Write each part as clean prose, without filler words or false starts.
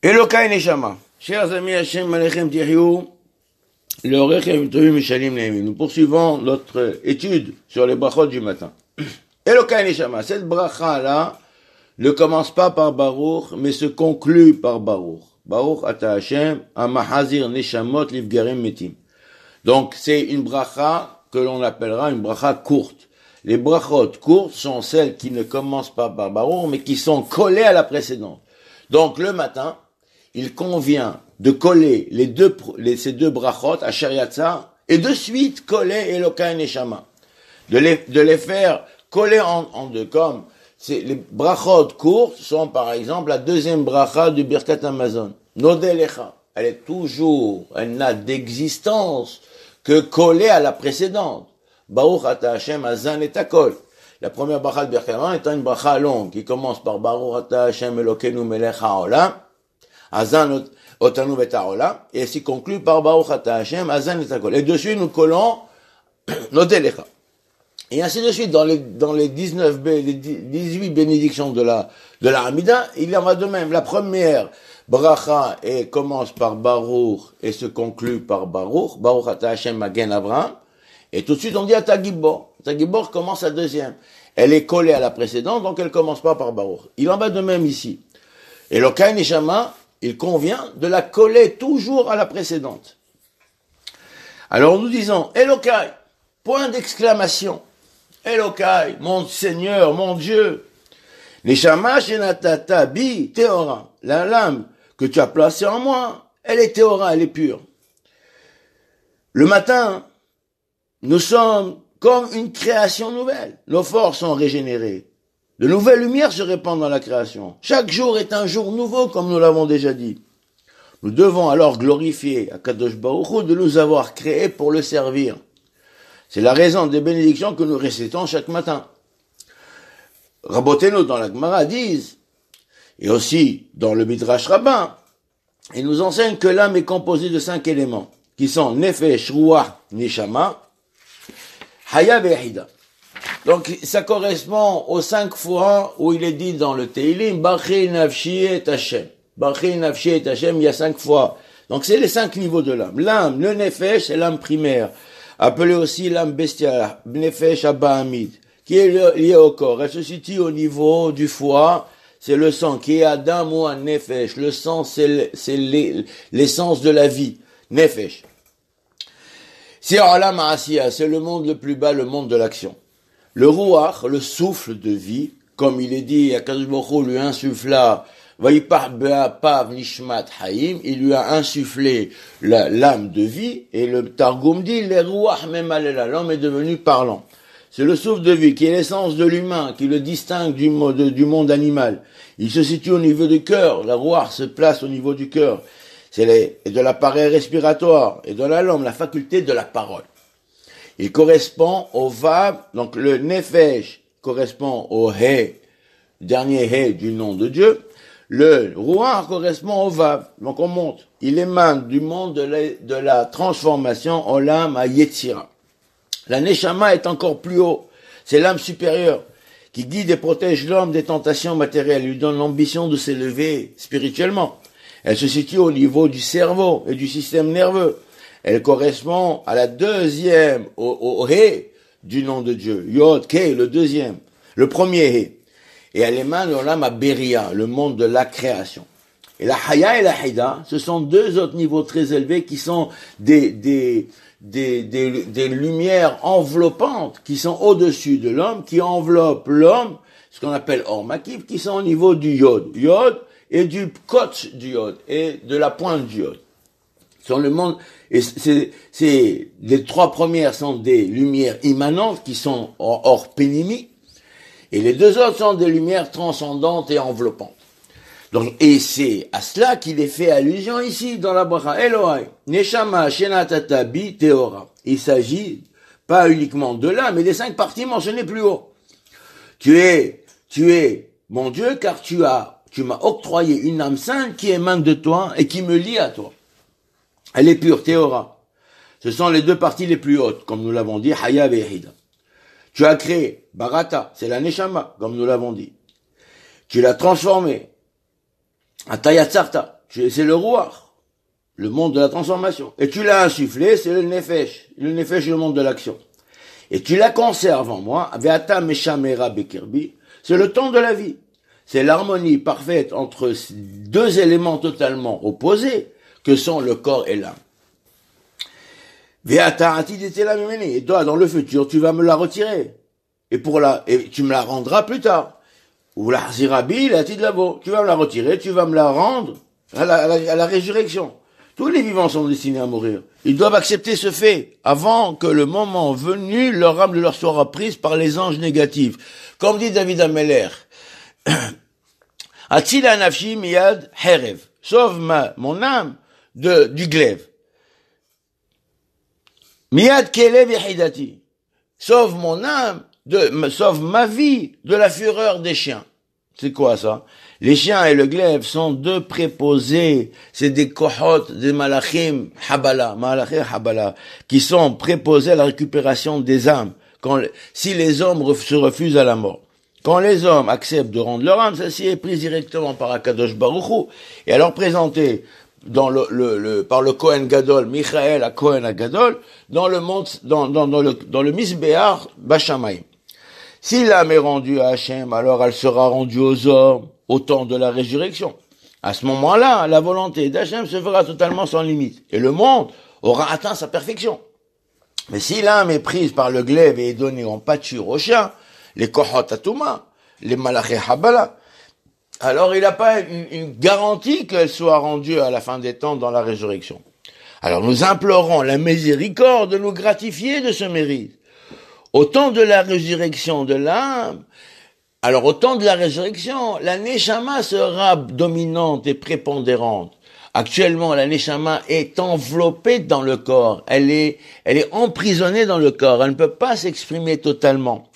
Elokai Neshama. Chers amis, Hashem Alechem Tiryu, le Rechem Tovim Mishalim Neemim. Nous poursuivons notre étude sur les brachot du matin. Elokai Neshama. Cette bracha-là ne commence pas par Baruch, mais se conclut par Baruch. Baruch Ata Hashem, Amahazir Neshamot Livgarim Metim. Donc, c'est une bracha que l'on appellera une bracha courte. Les brachot courtes sont celles qui ne commencent pas par Baruch, mais qui sont collées à la précédente. Donc, le matin, il convient de coller ces deux brachot à Shariatzar et de suite coller Elokai Neshama. De les faire coller en deux, comme les brachot courtes sont par exemple la deuxième bracha du Birkat Hamazon. Nodelecha. Elle n'a d'existence que collée à la précédente. Baruch Ata Hashem Azan et Takol. La première bracha de Birkat Hamazon étant une bracha longue qui commence par Baruch Ata Hashem Elokeinu Melech HaOlam. Azan Otanu Betaolam, et elle s'y conclut par Baruch Ata Hashem, Azan et Takol. Et dessus, nous collons Nodelecha. Et ainsi de suite, dans les 19 les 18 bénédictions de la Hamida, il y en va de même. La première bracha commence par Baruch et se conclut par Baruch Ata Hashem Magen Avraham, et tout de suite on dit Ata Gibor. Ata Gibor commence la deuxième. Elle est collée à la précédente, donc elle commence pas par Baruch. Il en va de même ici. Et Elokai Neshama, il convient de la coller toujours à la précédente. Alors nous disons, Elokai, point d'exclamation. Elokai, mon Seigneur, mon Dieu. Neshama shenatata bi teora. La lame que tu as placée en moi, elle est teora, elle est pure. Le matin, nous sommes comme une création nouvelle. Nos forces sont régénérées. De nouvelles lumières se répandent dans la création. Chaque jour est un jour nouveau, comme nous l'avons déjà dit. Nous devons alors glorifier Akadosh Baruch Hu de nous avoir créés pour le servir. C'est la raison des bénédictions que nous récitons chaque matin. Rabotenu dans la Gemara disent, et aussi dans le Midrash Rabbin, ils nous enseignent que l'âme est composée de 5 éléments, qui sont Nefesh, Ruach, Neshama, Haya ve'Yehida. Donc, ça correspond aux 5 fois où il est dit dans le Teilim, Bachi Nafshi et Hashem. Bachi Nafshi et Hashem, il y a 5 fois. Donc, c'est les 5 niveaux de l'âme. L'âme, le Nefesh, c'est l'âme primaire. Appelée aussi l'âme bestiale, Nefesh Abahamid, qui est liée au corps. Elle se situe au niveau du foie. C'est le sang qui est Adam ou un Nefesh. Le sang, c'est l'essence de la vie. Nefesh. C'est Olam Asiya, c'est le monde le plus bas, le monde de l'action. Le Ruach, le souffle de vie, comme il est dit, Akadosh Baruch Hu lui insuffla, Vayipach be'apav nishmat hayim, il lui a insufflé l'âme de vie, et le Targum dit, le Ruach memalela, l'homme est devenu parlant. C'est le souffle de vie qui est l'essence de l'humain, qui le distingue du monde animal. Il se situe au niveau du cœur, la Ruach se place au niveau du cœur. C'est de l'appareil respiratoire, et de la langue, la faculté de la parole. Il correspond au Vav, donc le Nefesh correspond au He, dernier He du nom de Dieu. Le Ruach correspond au Vav, donc on monte. Il émane du monde de la transformation Olam à Yetzira. La Neshama est encore plus haut. C'est l'âme supérieure qui guide et protège l'homme des tentations matérielles, lui donne l'ambition de s'élever spirituellement. Elle se situe au niveau du cerveau et du système nerveux. Elle correspond à la deuxième, au He du nom de Dieu. Yod, Ke, le deuxième. Le premier He. Et elle émane l'Olam à Beria, le monde de la création. Et la Haya et la Hida, ce sont deux autres niveaux très élevés qui sont des lumières enveloppantes qui sont au-dessus de l'homme, qui enveloppent l'homme, ce qu'on appelle Or Makif, qui sont au niveau du Yod. Yod et du Kotch du Yod et de la pointe du Yod. Sur le monde, et les 3 premières sont des lumières immanentes qui sont hors pénimi, et les 2 autres sont des lumières transcendantes et enveloppantes. Donc, et c'est à cela qu'il est fait allusion ici dans la bracha. Elohai, Neshama, Shenatata, Bi, Teora. Il s'agit pas uniquement de là, mais des 5 parties mentionnées plus haut. Tu es mon Dieu, car tu m'as octroyé une âme sainte qui émane de toi et qui me lie à toi. Elle est pure, Théora. Ce sont les 2 parties les plus hautes, comme nous l'avons dit, Haya ve'Yehida. Tu as créé Barata, c'est la Neshama, comme nous l'avons dit. Tu l'as transformé, Atayatsarta. c'est le roi, le monde de la transformation. Et tu l'as insufflé, c'est le nefesh. Le nefesh, le monde de l'action. Et tu la conserves en moi, ve'ata meshamera bekirbi, c'est le temps de la vie. C'est l'harmonie parfaite entre deux éléments totalement opposés, que sont le corps et l'âme. Ve'ata atid etela mimeni, et toi, dans le futur, tu vas me la retirer. Et tu me la rendras plus tard. Ou la zirabi, la tidlavo, tu vas me la retirer, tu vas me la rendre à la résurrection. Tous les vivants sont destinés à mourir. Ils doivent accepter ce fait avant que le moment venu, leur âme leur soit reprise par les anges négatifs. Comme dit David Ameller, Atzila nafshi miyad herev, sauve mon âme du glaive. Miyad kelev yahidati, sauve mon âme, sauve ma vie de la fureur des chiens. C'est quoi ça? Les chiens et le glaive sont deux préposés, c'est des kohot, des malachim habala, qui sont préposés à la récupération des âmes, si les hommes se refusent à la mort. Quand les hommes acceptent de rendre leur âme, celle-ci est prise directement par Akadosh Baruch Hu, et alors présentée par le Kohen Gadol, Michael à Kohen Gadol, dans le Misbéach Bashamayim. Si l'âme est rendue à Hachem, alors elle sera rendue aux hommes au temps de la résurrection. À ce moment-là, la volonté d'Hachem se fera totalement sans limite. Et le monde aura atteint sa perfection. Mais si l'âme est prise par le glaive et est donnée en pâture aux chiens, les kohot atuma, les malaché habala, alors il n'a pas une garantie qu'elle soit rendue à la fin des temps dans la résurrection. Alors nous implorons la miséricorde de nous gratifier de ce mérite. Au temps de la résurrection de l'âme, alors au temps de la résurrection, la neshama sera dominante et prépondérante. Actuellement, la neshama est enveloppée dans le corps. Elle est emprisonnée dans le corps. Elle ne peut pas s'exprimer totalement.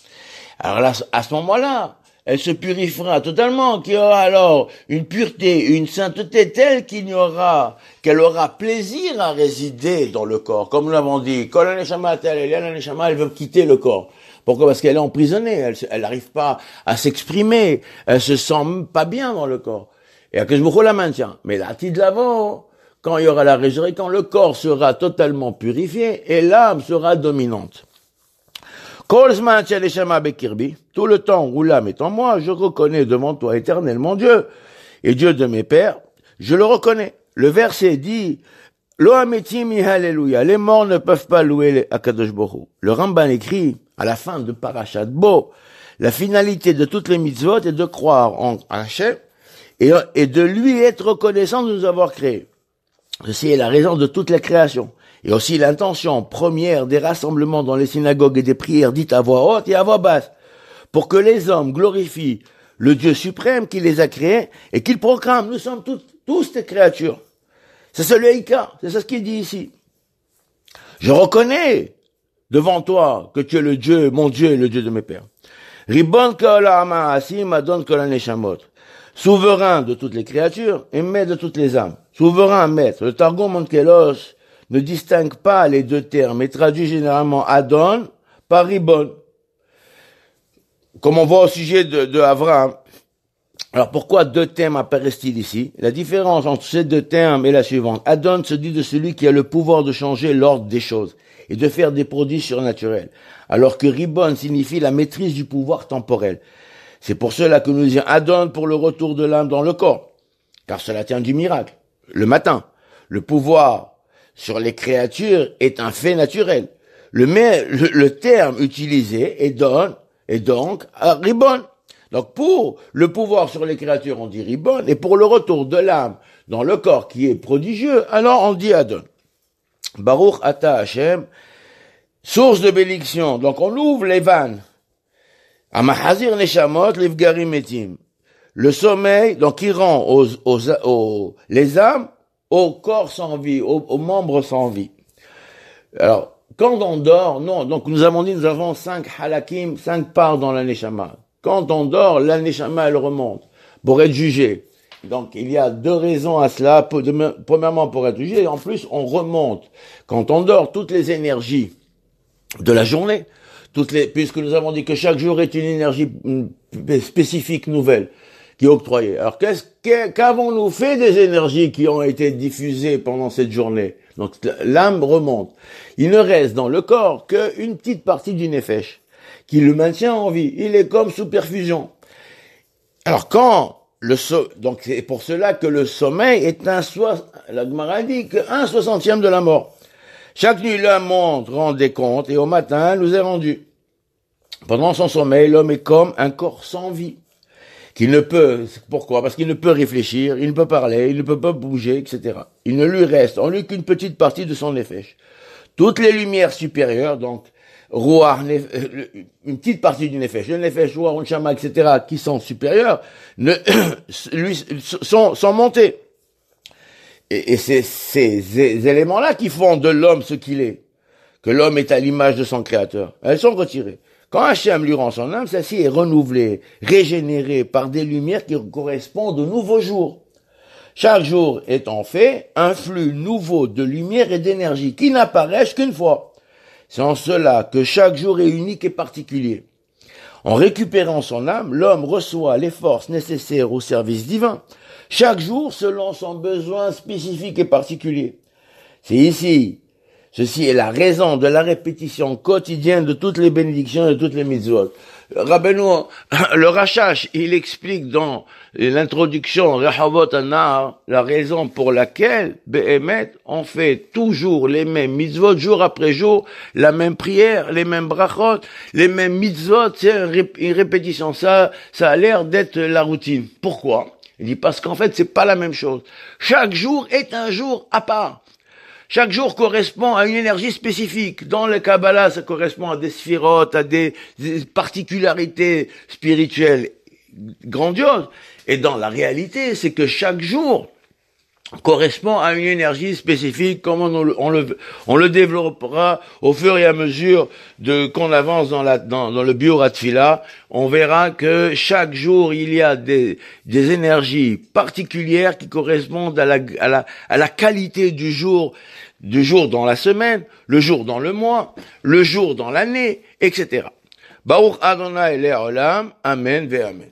Alors là, à ce moment-là, elle se purifiera totalement, qu'il y aura alors une pureté, une sainteté telle qu'elle aura plaisir à résider dans le corps. Comme nous l'avons dit, quand la neshama elle veut quitter le corps. Pourquoi? Parce qu'elle est emprisonnée, elle n'arrive pas à s'exprimer, elle se sent pas bien dans le corps. Et à que je vous la maintient. Mais la de l'avant, quand il y aura la résurrection, le corps sera totalement purifié et l'âme sera dominante. Tout le temps où l'âme est en moi, je reconnais devant toi, Éternel, mon Dieu, et Dieu de mes pères, je le reconnais. Le verset dit, Lo ametim halleluja, les morts ne peuvent pas louer Akadosh Baruch Hu. Le Ramban écrit, à la fin de Parashat Bo, la finalité de toutes les mitzvot est de croire en Hachem et de lui être reconnaissant de nous avoir créés. Ceci est la raison de toute la création. Et aussi l'intention première des rassemblements dans les synagogues et des prières dites à voix haute et à voix basse, pour que les hommes glorifient le Dieu suprême qui les a créés et qu'il proclame, nous sommes tous des créatures. C'est le Haïka, c'est ça ce qu'il dit ici. Je reconnais devant toi que tu es le Dieu, mon Dieu et le Dieu de mes pères. Ribon ka'olama asim adon kol haneshamot. Souverain de toutes les créatures et maître de toutes les âmes. Souverain, maître. Le Targum Onkelos ne distingue pas les deux termes et traduit généralement Adon par Ribon. Comme on voit au sujet de Abraham. Alors pourquoi deux termes apparaissent-ils ici? La différence entre ces deux termes est la suivante. Adon se dit de celui qui a le pouvoir de changer l'ordre des choses et de faire des produits surnaturels, alors que Ribon signifie la maîtrise du pouvoir temporel. C'est pour cela que nous disons Adon pour le retour de l'âme dans le corps, car cela tient du miracle. Le matin, le pouvoir sur les créatures est un fait naturel. Le terme utilisé est donc Ribon. Donc pour le pouvoir sur les créatures, on dit Ribon, et pour le retour de l'âme dans le corps qui est prodigieux, alors on dit Adon. Baruch Ata Hashem, source de bénédiction. Donc on ouvre les vannes. Amahazir Neshamot Livgarim Metim. Le sommeil, donc qui rend les âmes au corps sans vie, aux membres sans vie. Alors, quand on dort, non, donc nous avons dit, nous avons 5 halakim, 5 parts dans la Neshama. Quand on dort, la Neshama, elle remonte pour être jugée. Donc, il y a deux raisons à cela. Premièrement, pour être jugé, et en plus, on remonte. Quand on dort, toutes les énergies de la journée, puisque nous avons dit que chaque jour est une énergie spécifique nouvelle, qui est octroyé. Alors qu'avons-nous fait des énergies qui ont été diffusées pendant cette journée? Donc l'âme remonte. Il ne reste dans le corps qu'une petite partie du nefesh qui le maintient en vie. Il est comme sous perfusion. Alors donc c'est pour cela que le sommeil est la Gemara dit qu'un soixantième de la mort. Chaque nuit l'homme rend des comptes et au matin nous est rendu. Pendant son sommeil, l'homme est comme un corps sans vie. Pourquoi? Parce qu'il ne peut réfléchir, il ne peut parler, il ne peut pas bouger, etc. Il ne lui reste en lui qu'une petite partie de son nefesh. Toutes les lumières supérieures, donc, une petite partie du nefesh, le nefesh, ruach, neshama, etc., qui sont supérieures, sont montées. Et c'est ces éléments-là qui font de l'homme ce qu'il est. Que l'homme est à l'image de son créateur. Elles sont retirées. Quand Hachem lui rend son âme, celle-ci est renouvelée, régénérée par des lumières qui correspondent aux nouveaux jours. Chaque jour est en fait un flux nouveau de lumière et d'énergie qui n'apparaissent qu'une fois. C'est en cela que chaque jour est unique et particulier. En récupérant son âme, l'homme reçoit les forces nécessaires au service divin. Chaque jour selon son besoin spécifique et particulier. Ceci est la raison de la répétition quotidienne de toutes les bénédictions et de toutes les mitzvot. Rabbeinu, le Rashash, il explique dans l'introduction, Rehavot Anar, la raison pour laquelle, Behemet, on fait toujours les mêmes mitzvot, jour après jour, la même prière, les mêmes brachot, les mêmes mitzvot, c'est une répétition. Ça a l'air d'être la routine. Pourquoi? Il dit parce qu'en fait, c'est pas la même chose. Chaque jour est un jour à part. Chaque jour correspond à une énergie spécifique. Dans le Kabbalah, ça correspond à des sphirotes, à des particularités spirituelles grandioses. Et dans la réalité, c'est que chaque jour correspond à une énergie spécifique, comme on le développera au fur et à mesure qu'on avance dans le Biur HaTfilah. On verra que chaque jour, il y a des énergies particulières qui correspondent à la qualité du jour dans la semaine, le jour dans le mois, le jour dans l'année, etc. Baruch Adonai Le'olam, Amen ve'Amen.